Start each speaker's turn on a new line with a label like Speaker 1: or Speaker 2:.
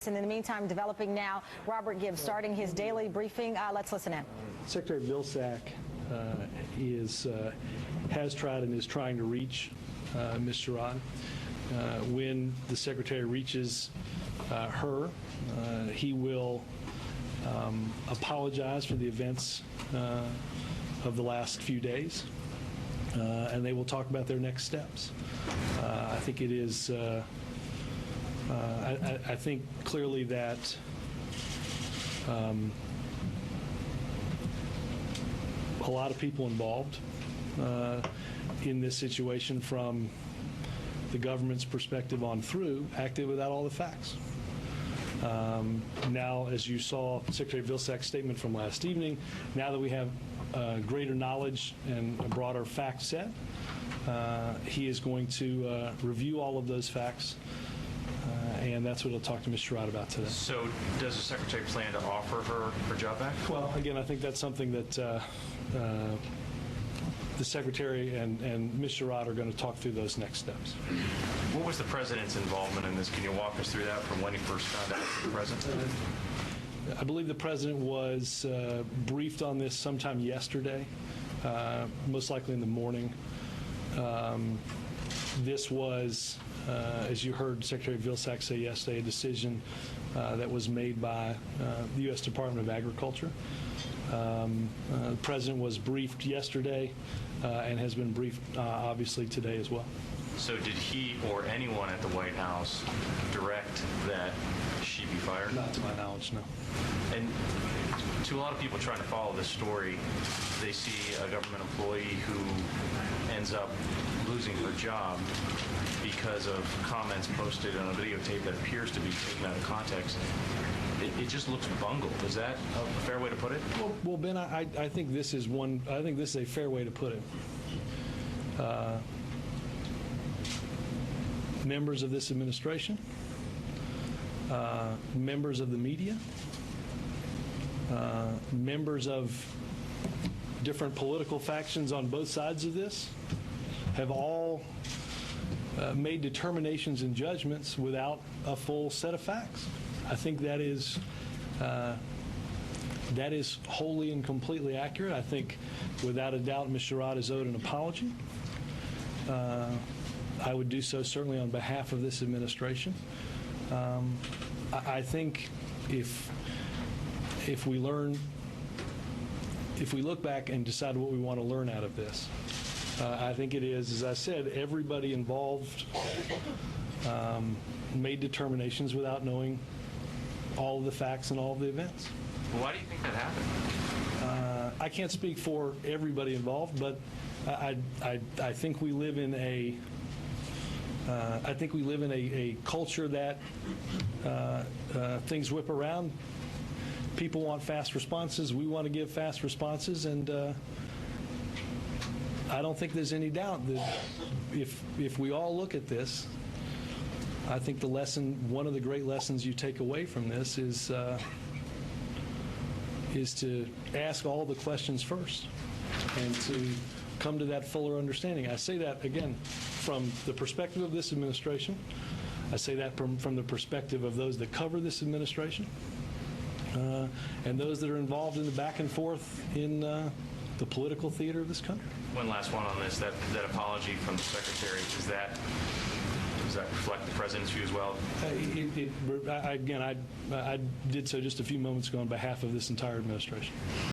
Speaker 1: And in the meantime, developing now, Robert Gibbs starting his daily briefing. Let's listen in.
Speaker 2: Secretary Vilsack has tried and is trying to reach Ms. Sherrod. When the Secretary reaches her, he will apologize for the events of the last few days, and they will talk about their next steps. I think it is I think clearly that a lot of people involved in this situation, from the government's perspective on through, acted without all the facts. Now, as you saw Secretary Vilsack's statement from last evening, now that we have greater knowledge and a broader fact set, he is going to review all of those facts, and that's what he'll talk to Ms. Sherrod about today.
Speaker 3: So does the Secretary plan to offer her job back?
Speaker 2: Well, again, I think that's something that the Secretary and Ms. Sherrod are going to talk through those next steps.
Speaker 3: What was the President's involvement in this? Can you walk us through that from when he first found out the President?
Speaker 2: I believe the President was briefed on this sometime yesterday, most likely in the morning. This was, as you heard Secretary Vilsack say yesterday, a decision that was made by the U.S. Department of Agriculture. The President was briefed yesterday and has been briefed, obviously, today as well.
Speaker 3: So did he or anyone at the White House direct that she be fired?
Speaker 2: Not to my knowledge, no.
Speaker 3: And to a lot of people trying to follow this story, they see a government employee who ends up losing her job because of comments posted on a videotape that appears to be taken out of context. It just looks bungled. Is that a fair way to put it?
Speaker 2: Well, Ben, I think this is I think this is a fair way to put it. Members of this administration, members of the media, members of different political factions on both sides of this have all made determinations and judgments without a full set of facts. I think that is wholly and completely accurate. I think, without a doubt, Ms. Sherrod is owed an apology. I would do so certainly on behalf of this administration. I think if we look back and decide what we want to learn out of this, I think it is, as I said, everybody involved made determinations without knowing all of the facts and all of the events.
Speaker 3: Why do you think that happened?
Speaker 2: I can't speak for everybody involved, but I think we live in a culture that things whip around. People want fast responses. We want to give fast responses, and I don't think there's any doubt that if we all look at this, I think one of the great lessons you take away from this is to ask all the questions first and to come to that fuller understanding. I say that, again, from the perspective of this administration. I say that from the perspective of those that cover this administration and those that are involved in the back and forth in the political theater of this country.
Speaker 3: One last one on this, that apology from the Secretary, does that reflect the President's view as well?
Speaker 2: Again, I did so just a few moments ago on behalf of this entire administration.